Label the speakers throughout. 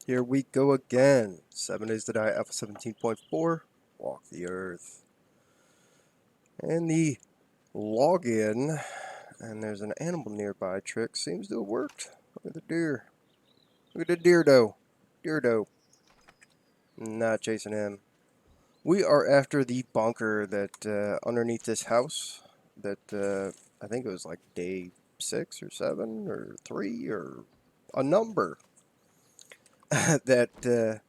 Speaker 1: Here we go again. 7 Days to Die, Alpha 17.4. Walk the Earth. And the login, and there's an animal nearby trick, seems to have worked. Look at the deer. Look at the deer doe. Deer doe. Not chasing him. We are after the bunker that underneath this house that I think it was like day 6 or 7 or 3 or a number that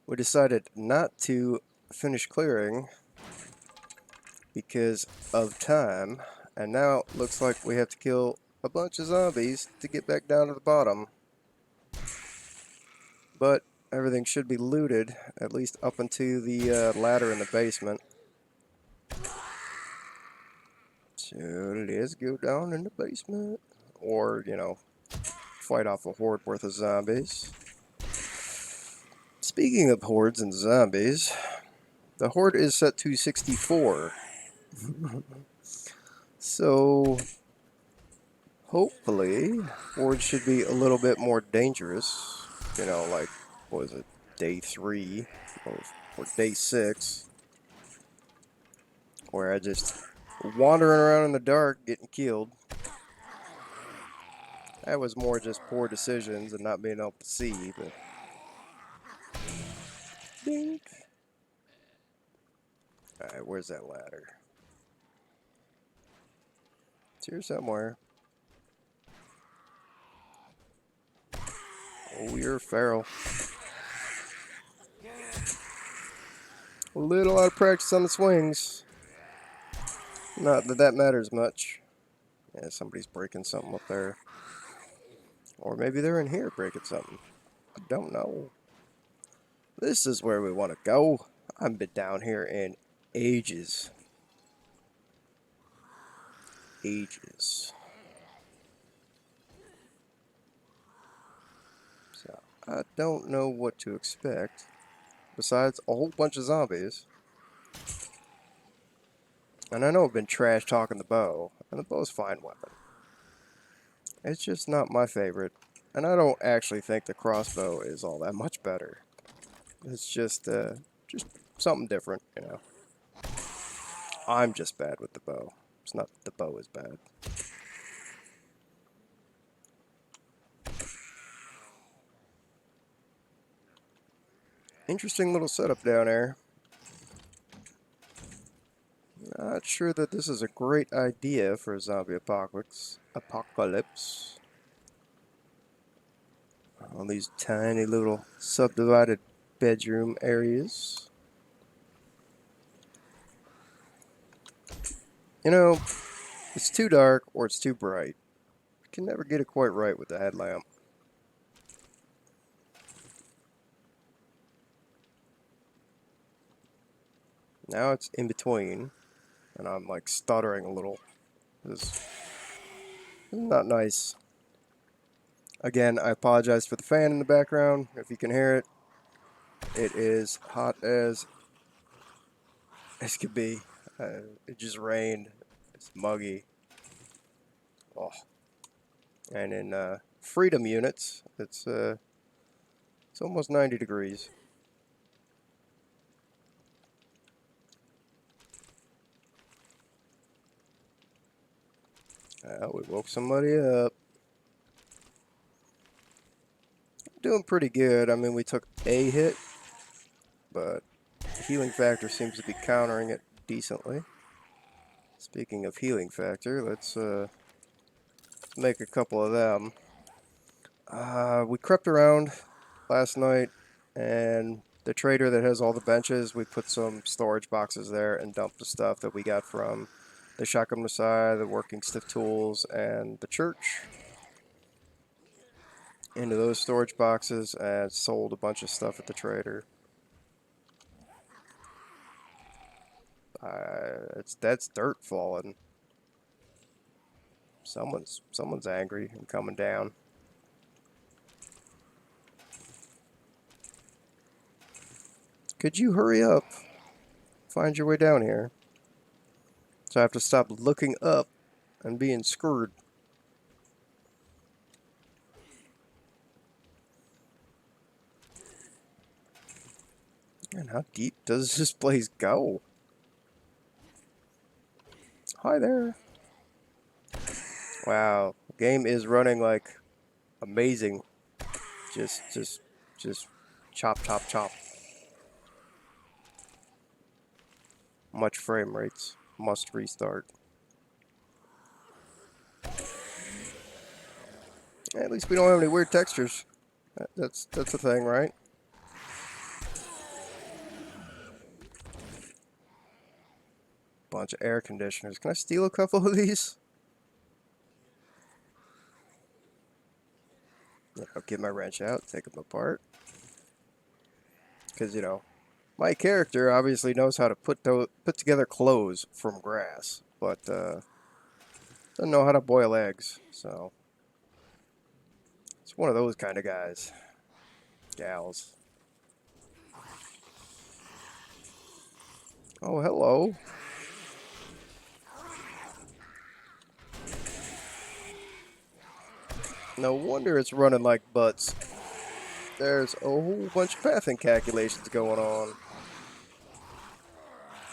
Speaker 1: we decided not to finish clearing because of time, and now it looks like we have to kill a bunch of zombies to get back down to the bottom. But everything should be looted, at least up into the ladder in the basement. So let's go down in the basement, or, you know, fight off a horde worth of zombies. Speaking of hordes and zombies, the horde is set to 64. So hopefully, Ford should be a little bit more dangerous. You know, like, what was it, day 3 or day 6, where I just wandering around in the dark getting killed. That was more just poor decisions and not being able to see, but. Dink. Alright, where's that ladder? It's here somewhere. Oh, you're feral. A little out of practice on the swings. Not that that matters much. Yeah, somebody's breaking something up there. Or maybe they're in here breaking something. I don't know. This is where we want to go. I haven't been down here in ages. Ages. So, I don't know what to expect. Besides a whole bunch of zombies. And I know I've been trash talking the bow. And the bow's a fine weapon. It's just not my favorite. And I don't actually think the crossbow is all that much better. It's just something different, you know. I'm just bad with the bow. It's not that the bow is bad. Interesting little setup down there. Not sure that this is a great idea for a zombie apocalypse. All these tiny little subdivided bedroom areas. You know, it's too dark or it's too bright. You can never get it quite right with the headlamp. Now it's in between, and I'm like stuttering a little. This is not nice. Again, I apologize for the fan in the background. If you can hear it, it is hot as could be. It just rained. It's muggy. Oh. And in freedom units, it's almost 90 degrees. We woke somebody up. Doing pretty good. I mean, we took a hit, but the healing factor seems to be countering it decently. Speaking of healing factor, let's make a couple of them. We crept around last night, and the trader that has all the benches, we put some storage boxes there and dumped the stuff that we got from the Shotgun Messiah, the Working Stiff Tools, and the church into those storage boxes and sold a bunch of stuff at the trader. That's dirt falling. Someone's angry and coming down. Could you hurry up? Find your way down here. So I have to stop looking up and being screwed. Man, how deep does this place go? Hi there. Wow, the game is running like amazing. Just chop, chop, chop. Much frame rates. Must restart. At least we don't have any weird textures. That's a thing, right? Bunch of air conditioners. Can I steal a couple of these? Yeah, I'll get my wrench out, take them apart. Because, my character obviously knows how to put together clothes from grass, but doesn't know how to boil eggs. So it's one of those kind of guys, gals. Oh, hello. No wonder it's running like butts. There's a whole bunch of pathing calculations going on.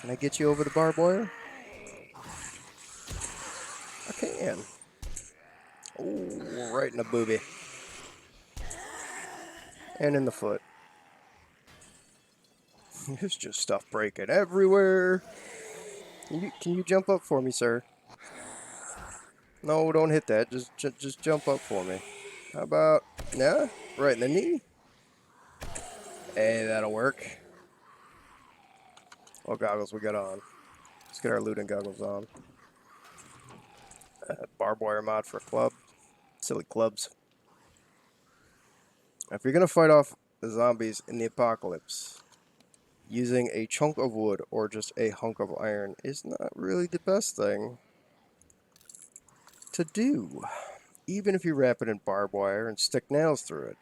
Speaker 1: Can I get you over the barbed wire? I can. Oh, right in the booby. And in the foot. There's just stuff breaking everywhere. Can you jump up for me, sir? No, don't hit that. Just jump up for me. How about, yeah, right in the knee? Hey, that'll work. What goggles we got on? Let's get our looting goggles on. Barbed wire mod for a club. Silly clubs. If you're gonna fight off the zombies in the apocalypse, using a chunk of wood or just a hunk of iron is not really the best thing to do. Even if you wrap it in barbed wire and stick nails through it.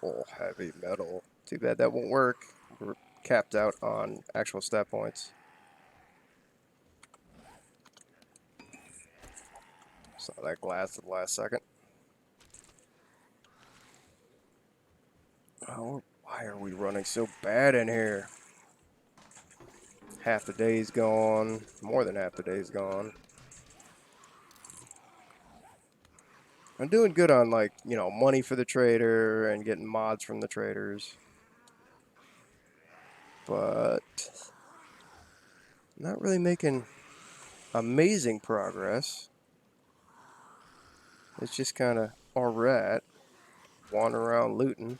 Speaker 1: Oh, heavy metal. Too bad that won't work. We're capped out on actual stat points. Saw that glass at the last second. Oh, why are we running so bad in here? Half the day's gone. More than half the day's gone. I'm doing good on, like, money for the trader and getting mods from the traders. But not really making amazing progress. It's just kind of alright. Wandering around looting.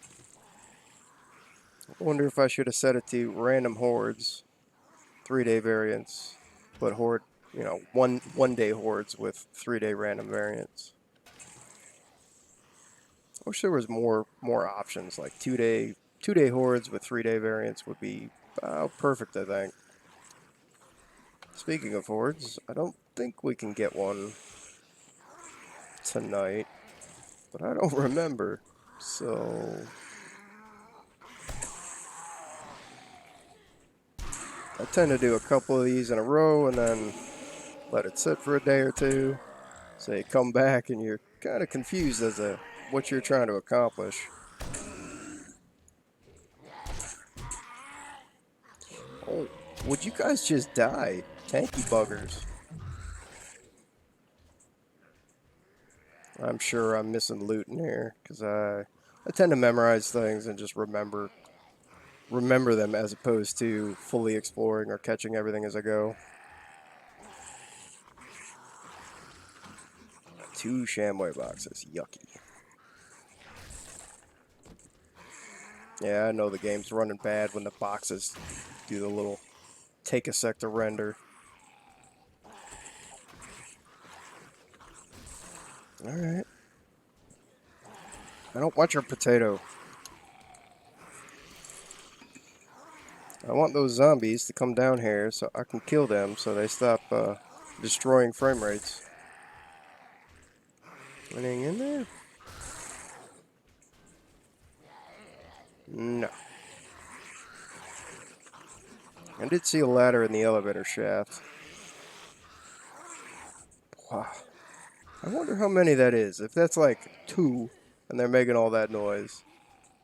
Speaker 1: I wonder if I should have set it to random hordes. 3-day variants. But horde, one day hordes with 3-day random variants. I wish there was more options, like two day hordes with 3-day variants would be perfect, I think. Speaking of hordes, I don't think we can get one tonight, but I don't remember. So I tend to do a couple of these in a row and then let it sit for a day or two. So you come back and you're kind of confused as to what you're trying to accomplish. Oh, would you guys just die? Tanky buggers. I'm sure I'm missing loot in here because I tend to memorize things and just remember them as opposed to fully exploring or catching everything as I go. 2 Shamway boxes, yucky. Yeah, I know the game's running bad when the boxes do the little take a sec to render. Alright. I don't want your potato. I want those zombies to come down here so I can kill them so they stop destroying frame rates. Anything in there? No. I did see a ladder in the elevator shaft. Wow. I wonder how many that is. If that's like 2 and they're making all that noise.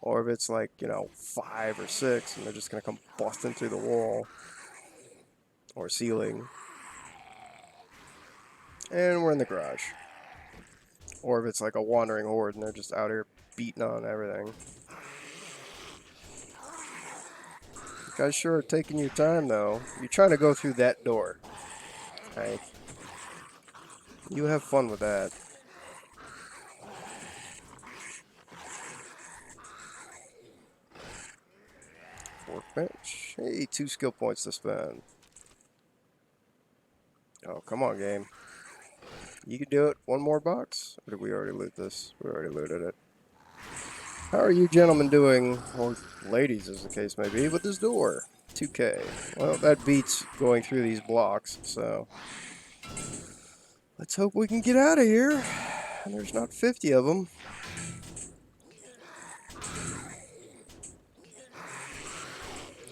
Speaker 1: or if it's like, you know, 5 or 6 and they're just going to come busting through the wall or ceiling. And we're in the garage. Or if it's like a wandering horde and they're just out here beating on everything. You guys sure are taking your time though. You're trying to go through that door. Right? You have fun with that. Workbench. Hey, 2 skill points to spend. Oh, come on, game. You can do it. One more box? Or did we already loot this? We already looted it. How are you gentlemen doing, or ladies as the case may be, with this door? 2K. Well, that beats going through these blocks, so let's hope we can get out of here. And there's not 50 of them.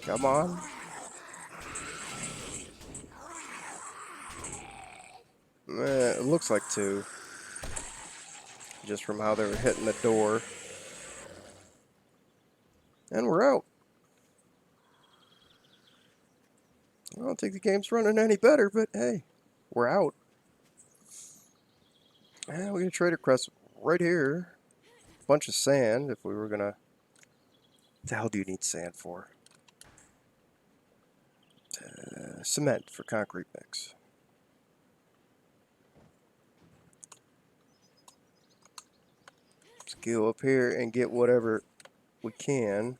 Speaker 1: Come on. It looks like 2. Just from how they were hitting the door. And we're out. I don't think the game's running any better, but hey, we're out. And we got a trader crest right here. Bunch of sand if we were gonna. What the hell do you need sand for? Cement for concrete mix. Let's go up here and get whatever we can.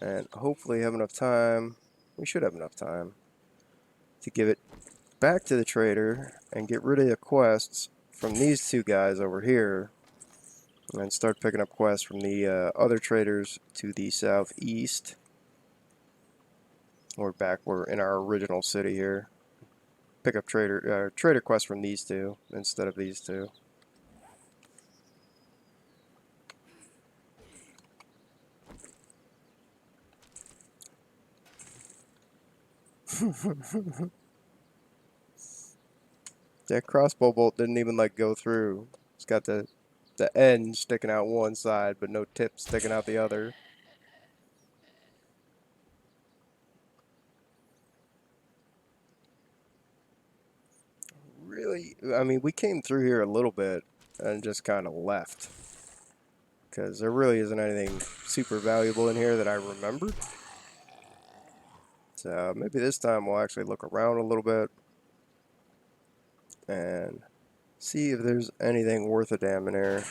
Speaker 1: And hopefully have enough time. We should have enough time to give it back to the trader and get rid of the quests from these 2 guys over here. And start picking up quests from the other traders to the southeast. We're back. We're in our original city here. Pick up trader quests from these 2 instead of these 2. That crossbow bolt didn't even like go through. It's got the end sticking out one side, but no tip sticking out the other. Really, I mean, we came through here a little bit and just kind of left. Because there really isn't anything super valuable in here that I remembered. So maybe this time we'll actually look around a little bit and see if there's anything worth a damn in here.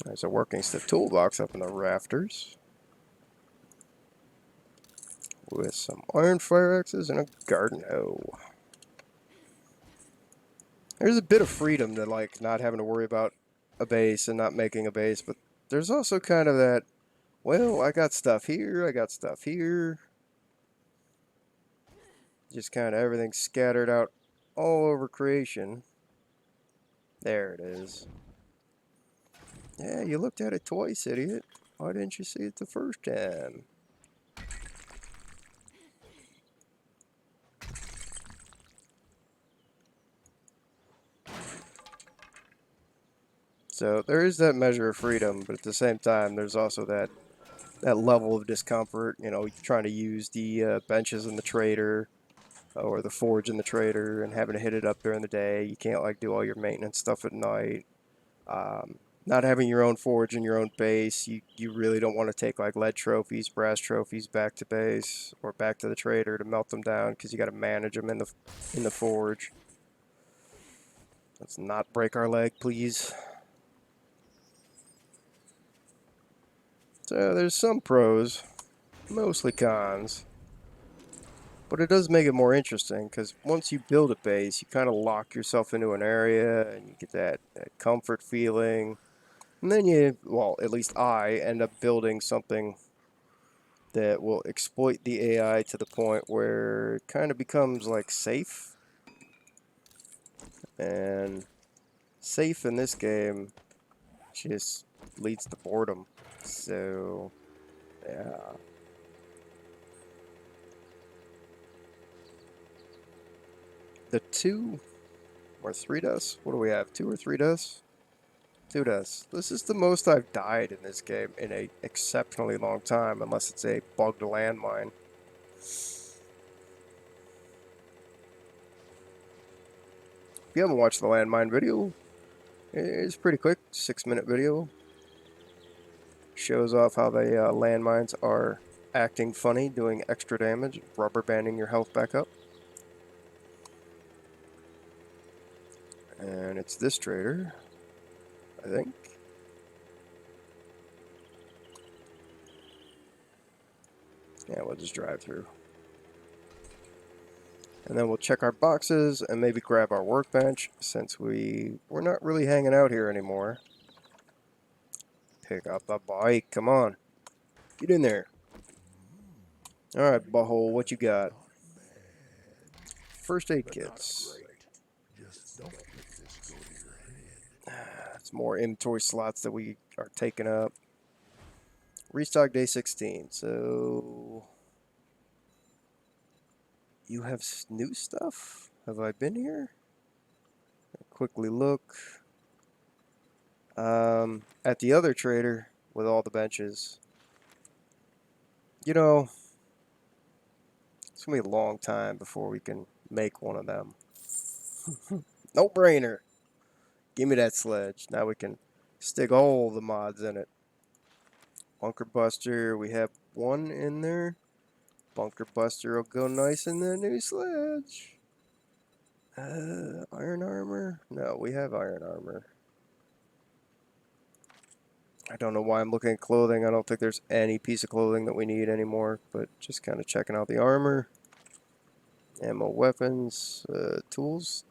Speaker 1: There's a working stiff toolbox up in the rafters with some iron fire axes and a garden hoe. There's a bit of freedom to like not having to worry about a base and not making a base, but there's also kind of that, well, I got stuff here, I got stuff here. Just kind of everything scattered out all over creation. There it is. Yeah, you looked at it twice, idiot. Why didn't you see it the first time? So there is that measure of freedom, but at the same time, there's also that level of discomfort. You know, trying to use the benches in the trader or the forge in the trader and having to hit it up during the day. You can't like do all your maintenance stuff at night. Not having your own forge in your own base, you really don't want to take like lead trophies, brass trophies back to base or back to the trader to melt them down because you got to manage them in the forge. Let's not break our leg, please. So there's some pros, mostly cons. But it does make it more interesting because once you build a base, you kind of lock yourself into an area and you get that comfort feeling. And then you, well, at least I end up building something that will exploit the AI to the point where it kind of becomes like safe. And safe in this game just leads to boredom. So, yeah. The 2 or 3 deaths? What do we have? 2 or 3 deaths? 2 deaths. This is the most I've died in this game in a exceptionally long time, unless it's a bugged landmine. If you haven't watched the landmine video, it's pretty quick, 6-minute video. Shows off how the landmines are acting funny, doing extra damage, rubber banding your health back up. And it's this trader, I think. Yeah, we'll just drive through. And then we'll check our boxes and maybe grab our workbench since we're not really hanging out here anymore. Pick up the bike, come on. Get in there. Alright, butthole, what you got? First aid kits. It's more inventory slots that we are taking up. Restock day 16, so... You have new stuff? Have I been here? Quickly look. At the other trader with all the benches. You know, it's going to be a long time before we can make one of them. No brainer. Give me that sledge. Now we can stick all the mods in it. Bunker Buster, we have one in there. Bunker Buster will go nice in the new sledge. Iron armor? No, we have iron armor. I don't know why I'm looking at clothing. I don't think there's any piece of clothing that we need anymore, but just kind of checking out the armor. Ammo, weapons, tools.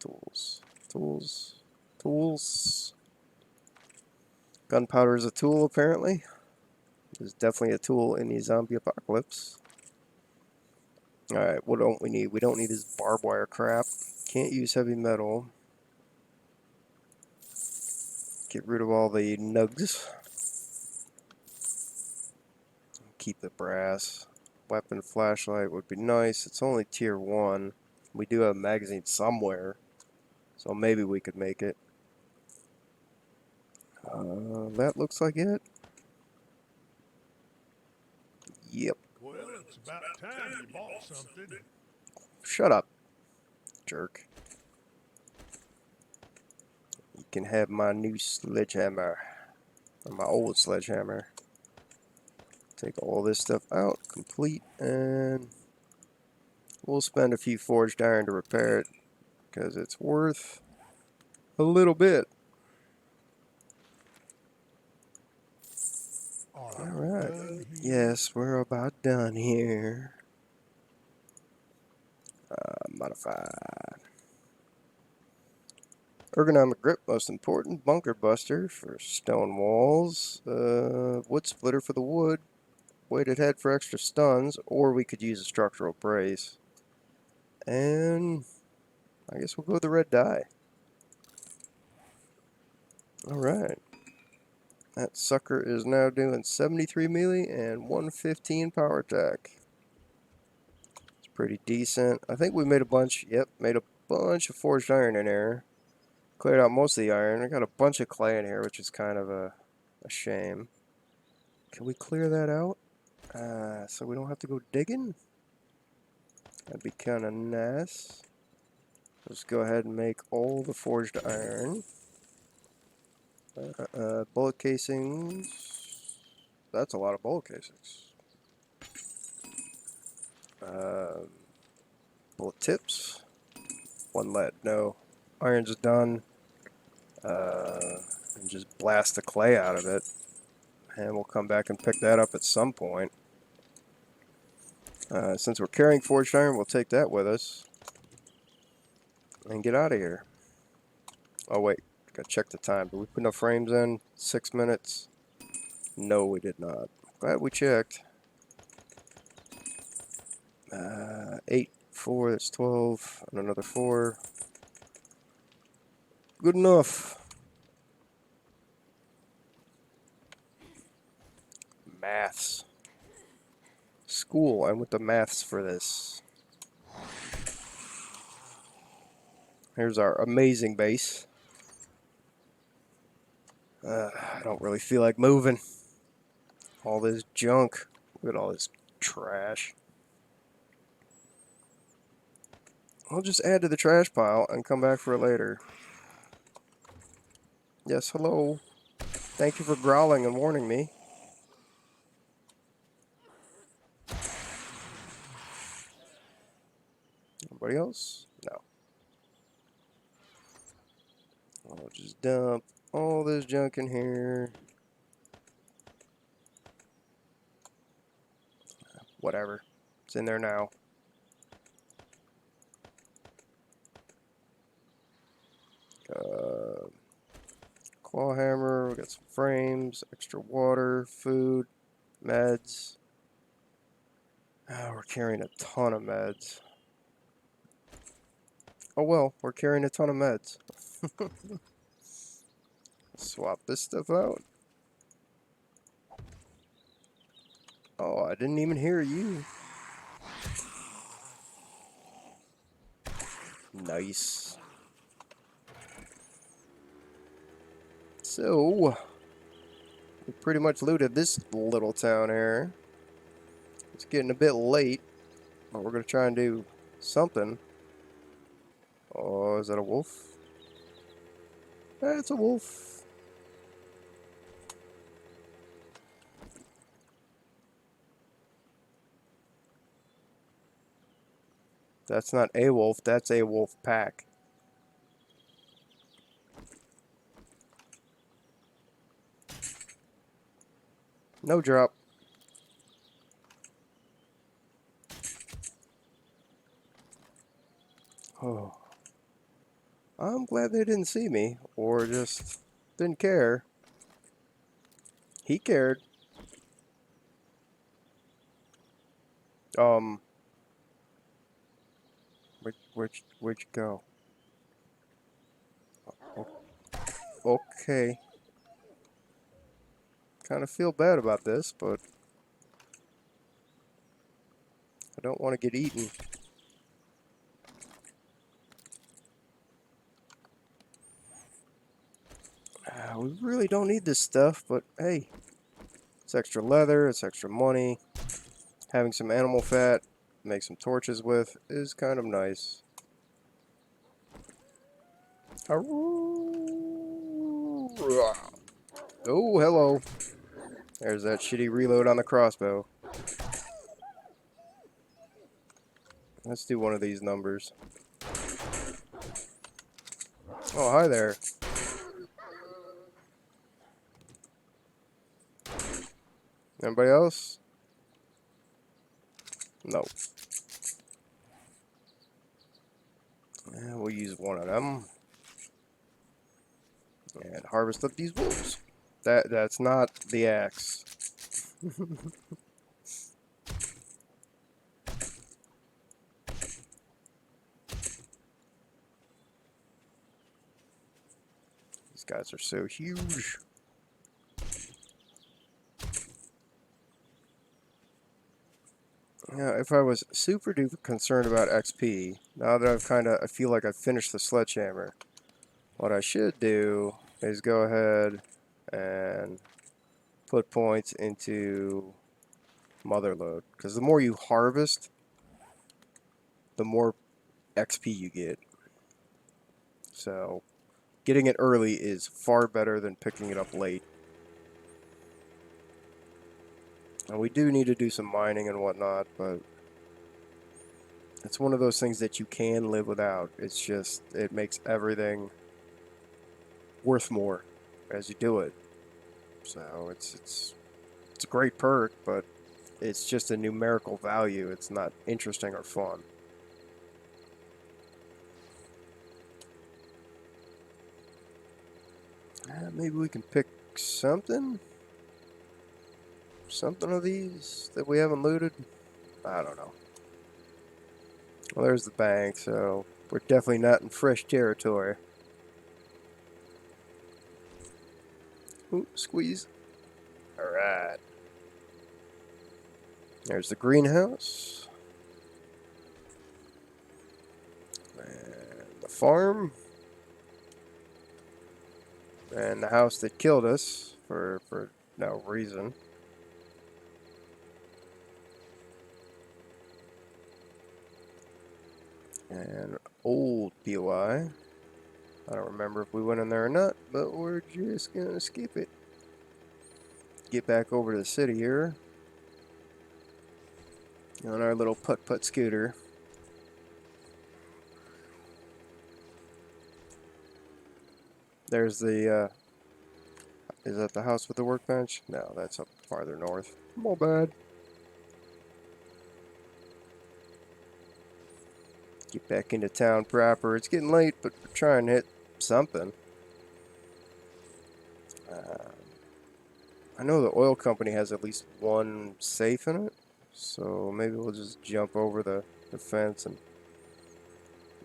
Speaker 1: Gunpowder is a tool, apparently. There's definitely a tool in the zombie apocalypse. Alright, what don't we need? We don't need this barbed wire crap. Can't use heavy metal. Get rid of all the nugs. Keep the brass. Weapon flashlight would be nice. It's only tier 1. We do have a magazine somewhere, so maybe we could make it. That looks like it. Yep.
Speaker 2: Well, it's about time you bought something.
Speaker 1: Shut up, jerk. You can have my new sledgehammer. Or my old sledgehammer. Take all this stuff out, complete, and we'll spend a few forged iron to repair it, because it's worth a little bit. Alright. Yes, we're about done here. Modified. Ergonomic grip, most important. Bunker buster for stone walls. Wood splitter for the wood. Weighted head for extra stuns, or we could use a structural brace. And I guess we'll go with the red dye. Alright. That sucker is now doing 73 melee and 115 power attack. It's pretty decent. I think we made a bunch, made a bunch of forged iron in here. Cleared out most of the iron. I got a bunch of clay in here, which is kind of a shame. Can we clear that out? So we don't have to go digging? That'd be kind of nice. Let's go ahead and make all the forged iron. Bullet casings. That's a lot of bullet casings. Bullet tips. 1 lead. No. Iron's done. And just blast the clay out of it. And we'll come back and pick that up at some point. Since we're carrying forged iron, we'll take that with us. And get out of here. Oh wait, gotta check the time. Did we put enough frames in? 6 minutes? No, we did not. Glad we checked. 8, 4, that's 12, and another 4. Good enough. Maths. School, and with the maths for this. Here's our amazing base. I don't really feel like moving. All this junk. Look at all this trash. I'll just add to the trash pile and come back for it later. Yes, hello. Thank you for growling and warning me. Anybody else? No. I'll just dump all this junk in here. Whatever. It's in there now. Claw hammer. We got some frames, extra water, food, meds. We're carrying a ton of meds. Oh well, we're carrying a ton of meds. Swap this stuff out. Oh, I didn't even hear you. Nice. So, we pretty much looted this little town here. It's getting a bit late, but we're going to try and do something. Oh, is that a wolf? It's a wolf. That's not a wolf, that's a wolf pack. No drop. Oh. I'm glad they didn't see me, or just didn't care. He cared. Where'd you go? Okay. Kind of feel bad about this, but I don't want to get eaten. We really don't need this stuff, but hey, it's extra leather, it's extra money. Having some animal fat, make some torches with, is kind of nice. Oh, hello. There's that shitty reload on the crossbow. Let's do one of these numbers. Oh, hi there. Anybody else? No. We'll use one of them. And harvest up these wolves. That's not the axe. These guys are so huge. Yeah, if I was super duper concerned about XP, now that I feel like I've finished the sledgehammer, what I should do is go ahead and put points into Motherload. Because the more you harvest, the more XP you get. So, getting it early is far better than picking it up late. And we do need to do some mining and whatnot, but it's one of those things that you can live without. It's just, it makes everything worth more as you do it. So it's a great perk, but it's just a numerical value. It's not interesting or fun. Maybe we can pick something? Something of these that we haven't looted? I don't know. Well, there's the bank, so we're definitely not in fresh territory. Ooh, squeeze. Alright. There's the greenhouse. And the farm. And the house that killed us for no reason. And old POI. I don't remember if we went in there or not, but we're just gonna skip it. Get back over to the city here on our little putt-putt scooter. There's the, is that the house with the workbench? No, that's up farther north. My bad. Get back into town proper. It's getting late, but we're trying to hit something. I know the oil company has at least one safe in it, so maybe we'll just jump over the fence and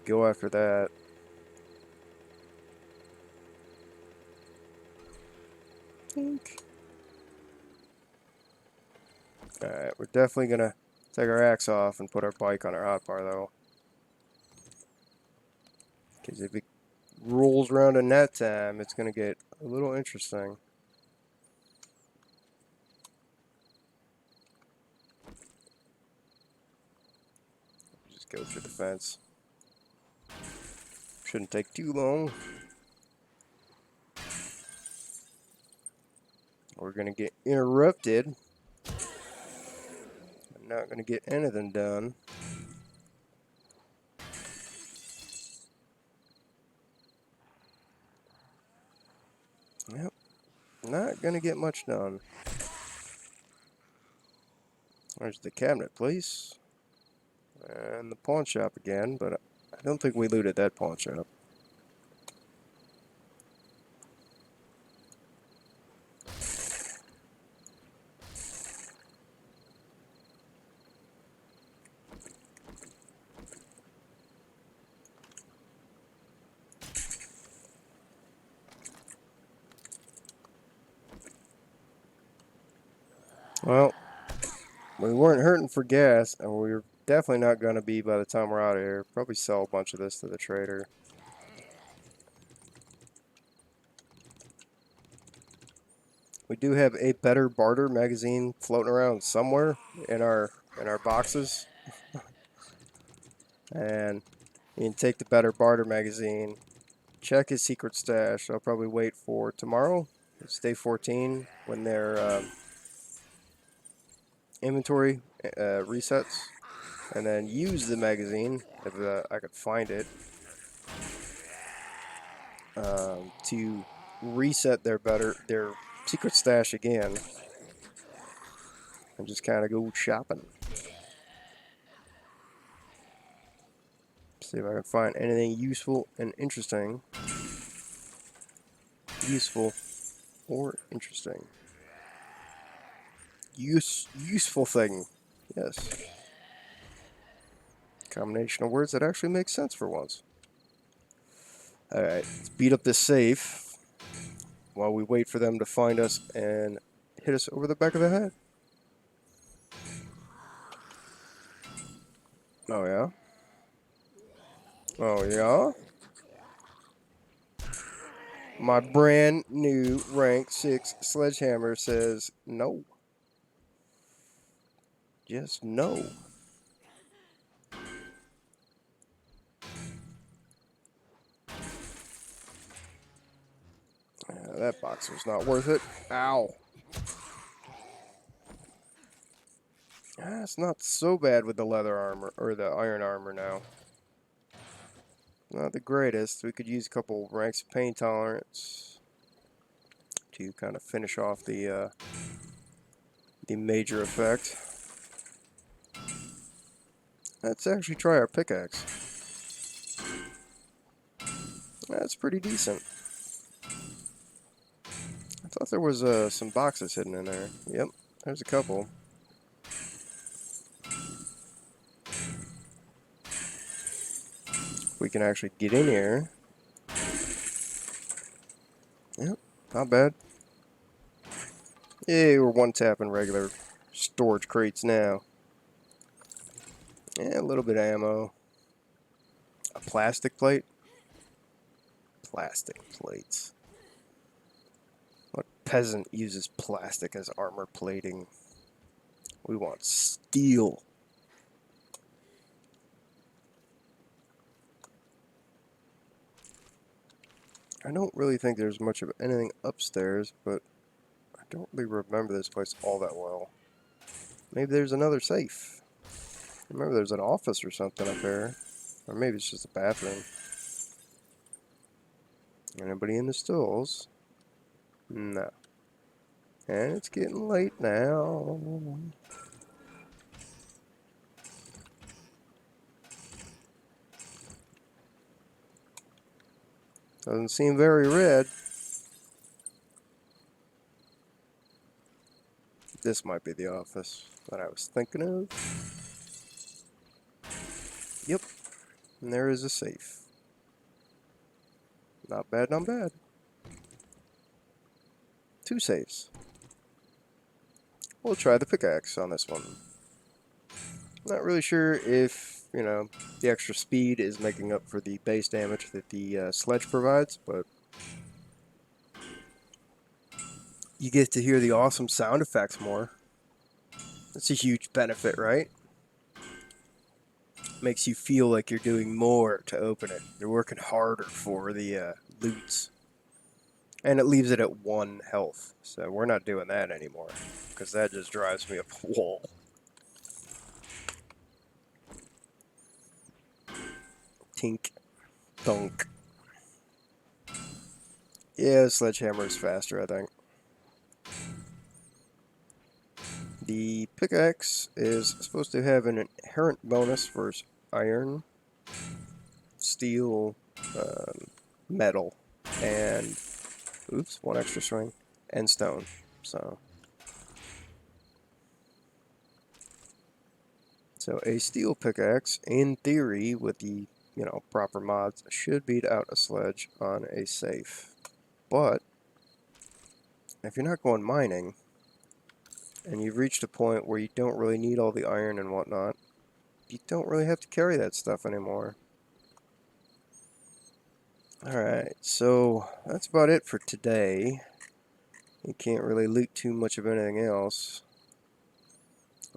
Speaker 1: go after that. Alright, we're definitely gonna take our axe off and put our bike on our hotbar though. Because if it rolls around in that time, it's gonna get a little interesting. Just go through the fence. Shouldn't take too long. We're gonna get interrupted. I'm not gonna get anything done. Yep, not gonna get much done. There's the cabinet place. And the pawn shop again, but I don't think we looted that pawn shop. Well, we weren't hurting for gas, and we're definitely not going to be by the time we're out of here. Probably sell a bunch of this to the trader. We do have a better barter magazine floating around somewhere in our boxes. And you can take the better barter magazine, check his secret stash. I'll probably wait for tomorrow. It's day 14 when their inventory resets, and then use the magazine if I could find it to reset their secret stash again, and just kind of go shopping. See if I can find anything useful and interesting. Useful or interesting. Useful thing. Yes. Combination of words that actually makes sense for once. Alright, let's beat up this safe while we wait for them to find us and hit us over the back of the head. Oh yeah? Oh yeah? My brand new rank 6 sledgehammer says no. Just no. That box was not worth it. Ow. It's not so bad with the leather armor, or the iron armor now. Not the greatest. We could use a couple ranks of pain tolerance to kind of finish off the major effect. Let's actually try our pickaxe. That's pretty decent. I thought there was some boxes hidden in there. Yep, there's a couple. We can actually get in here. Yep, not bad. Yay, we're one tapping regular storage crates now. Yeah, a little bit of ammo. A plastic plate? Plastic plates. What peasant uses plastic as armor plating? We want steel. I don't really think there's much of anything upstairs, but I don't really remember this place all that well. Maybe there's another safe. Remember there's an office or something up there. Or maybe it's just a bathroom. Anybody in the stalls? No. And it's getting late now. Doesn't seem very red. This might be the office that I was thinking of. Yep. And there is a safe. Not bad, not bad. 2 safes. We'll try the pickaxe on this one. Not really sure if, the extra speed is making up for the base damage that the sledge provides, but you get to hear the awesome sound effects more. That's a huge benefit, right? Makes you feel like you're doing more to open it. You're working harder for the loots. And it leaves it at 1 health. So we're not doing that anymore, because that just drives me up a wall. Tink. Thunk. Yeah, sledgehammer is faster, I think. The pickaxe is supposed to have an inherent bonus for iron, steel, metal, and, oops, 1 extra string, and stone. So a steel pickaxe, in theory, with the, proper mods, should beat out a sledge on a safe. But if you're not going mining, and you've reached a point where you don't really need all the iron and whatnot, you don't really have to carry that stuff anymore. Alright, so that's about it for today. You can't really loot too much of anything else.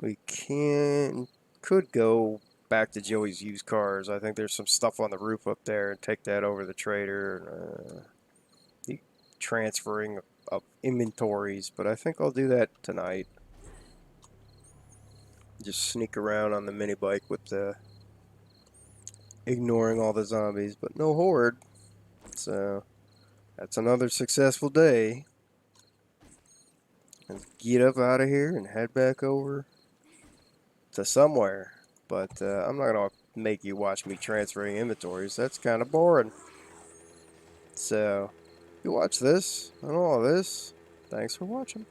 Speaker 1: We could go back to Joey's used cars. I think there's some stuff on the roof up there, and take that over to the trader. Transferring of inventories, but I think I'll do that tonight. Just sneak around on the mini bike with ignoring all the zombies, but no horde. So that's another successful day. Let's get up out of here and head back over to somewhere. But I'm not gonna make you watch me transferring inventories. That's kind of boring. So if you watch this and all of this, thanks for watching.